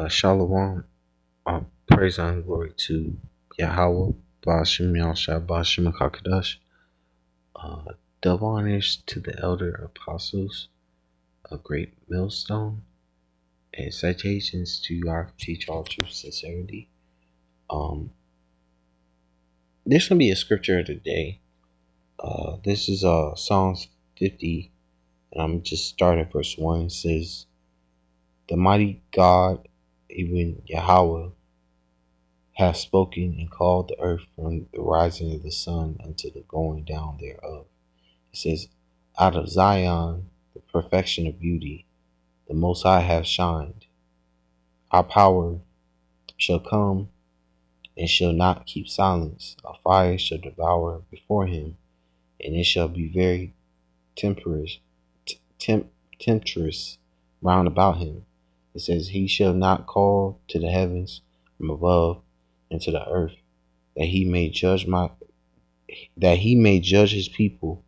Shalom. Praise and glory to Yahweh, Ba'ashem Yahshua, Ba'ashem HaKadosh. Double honors to the elder apostles, a great millstone, and citations to our teach all truth sincerity. This will be a scripture of the day. This is Psalms 50, and I'm just starting verse 1. It says, "The mighty God, even Yahweh, hath spoken and called the earth from the rising of the sun unto the going down thereof." It says, "Out of Zion, the perfection of beauty, the Most High hath shined. Our power shall come and shall not keep silence. A fire shall devour before him, and it shall be very tempestuous, temptress round about him." It says, "He shall not call to the heavens from above, and to the earth, that he may judge his people."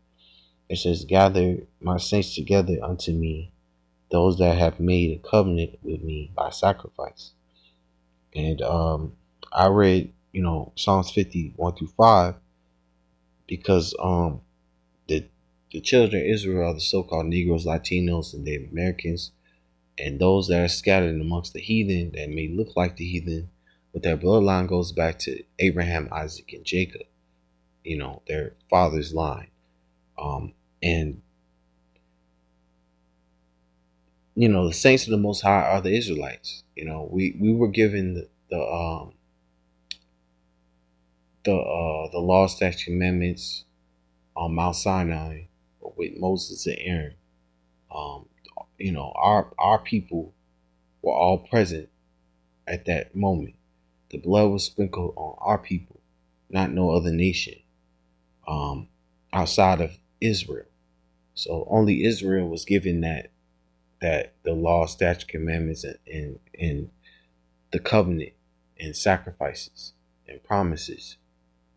It says, "Gather my saints together unto me, those that have made a covenant with me by sacrifice." And I read, Psalms 50, 1 through 5, because the children of Israel are the so-called Negroes, Latinos, and Native Americans, and those that are scattered amongst the heathen that may look like the heathen, but their bloodline goes back to Abraham, Isaac, and Jacob, their father's line. And the saints of the Most High are the Israelites. We were given the law, statutes, commandments on Mount Sinai with Moses and Aaron. Um, our people were all present at that moment. The blood was sprinkled on our people, not no other nation um, outside of Israel. So only Israel was given that the law, statute, commandments, and the covenant and sacrifices and promises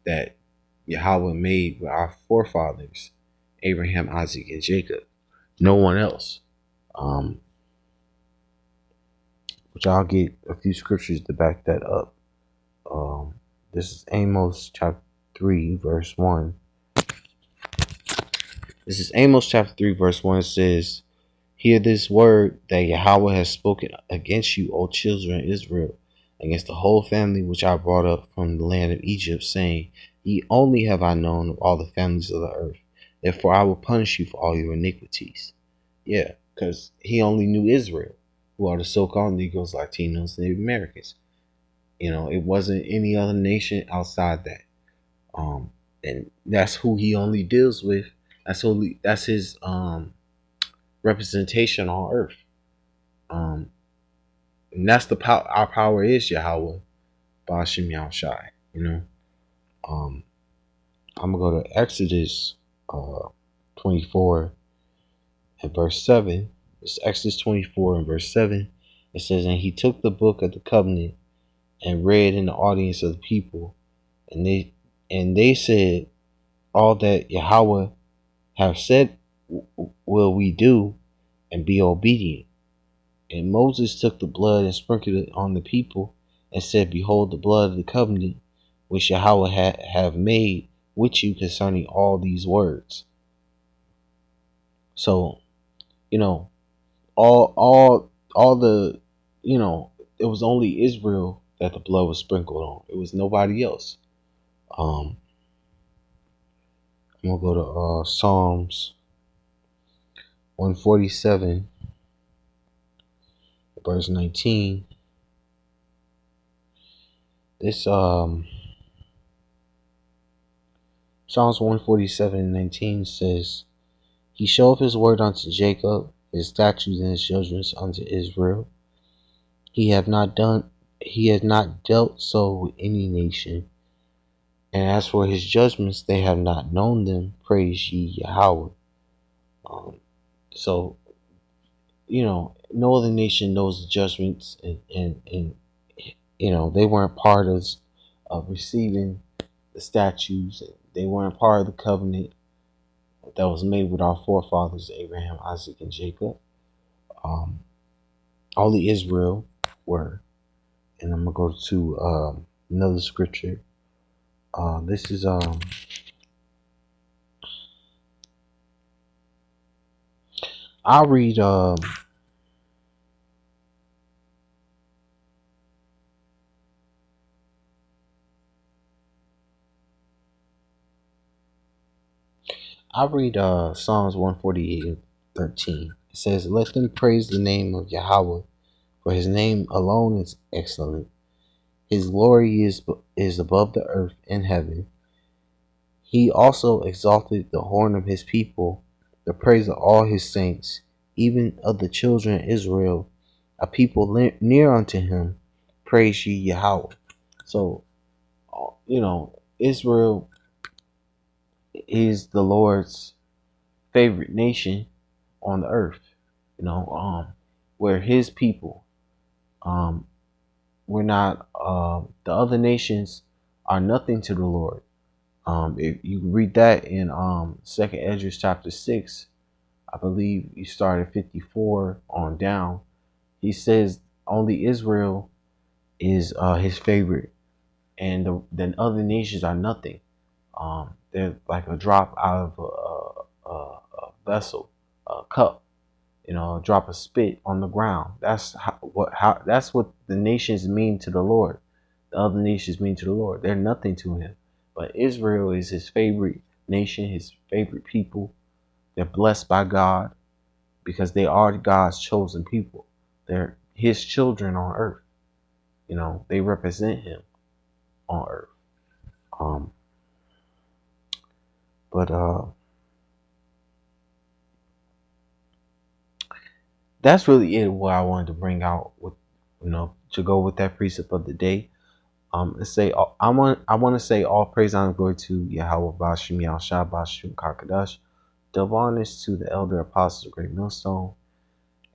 that Yahweh made with our forefathers, Abraham, Isaac, and Jacob. No one else. Which I'll get a few scriptures to back that up. This is Amos chapter 3, verse 1. This is Amos chapter 3, verse 1. It says, "Hear this word that Yahweh has spoken against you, O children of Israel, against the whole family which I brought up from the land of Egypt, saying, Ye only have I known of all the families of the earth. Therefore I will punish you for all your iniquities." Yeah, because he only knew Israel, who are the so-called Negroes, Latinos, Native Americans. It wasn't any other nation outside that. And that's who he only deals with. That's his representation on earth. And that's the power. Our power is Yahweh, Ba'ashem Yahushai. Um, I'm gonna go to Exodus 24 and verse 7. It's Exodus 24 and verse 7. It says, "And he took the book of the covenant and read in the audience of the people, and they said, All that Yahweh have said will we do, and be obedient. And Moses took the blood and sprinkled it on the people, and said, Behold the blood of the covenant which Yahweh have made with you concerning all these words." So, all the, it was only Israel that the blood was sprinkled on. It was nobody else. I'm gonna go to Psalms 147, verse 19. This Psalms 147 and 19 says, "He showeth his word unto Jacob, his statutes and his judgments unto Israel. He has not dealt so with any nation. And as for his judgments, they have not known them. Praise ye Yahweh." So, no other nation knows the judgments, and they weren't part of receiving the statutes. They weren't part of the covenant that was made with our forefathers, Abraham, Isaac, and Jacob. Only Israel. word. And I'm gonna go to another scripture. This is I'll read Psalms 148:13. It says, "Let them praise the name of Yahweh, for his name alone is excellent. His glory is above the earth and heaven. He also exalted the horn of his people, the praise of all his saints, even of the children of Israel, a people near unto him. Praise ye Yahweh." So, Israel is the Lord's favorite nation on the earth. We're his people. Um, we're not. The other nations are nothing to the Lord. If you read that in Second Ezra chapter 6, I believe you start at 54 on down. He says only Israel is his favorite, and the other nations are nothing. They're like a drop out of a vessel, a cup. A drop of spit on the ground. That's what the nations mean to the Lord. The other nations mean to the Lord. They're nothing to him. But Israel is his favorite nation, his favorite people. They're blessed by God because they are God's chosen people. They're his children on earth. They represent him on earth. Um, but that's really it. What I wanted to bring out with, to go with that precept of the day. Let's say I want to say all praise honor glory to Yahweh Bashim Yahshua Bashim Karkadash. Double honors to the elder apostles of Great Millstone,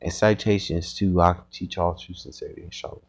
and citations to I can teach all true sincerity and shalom.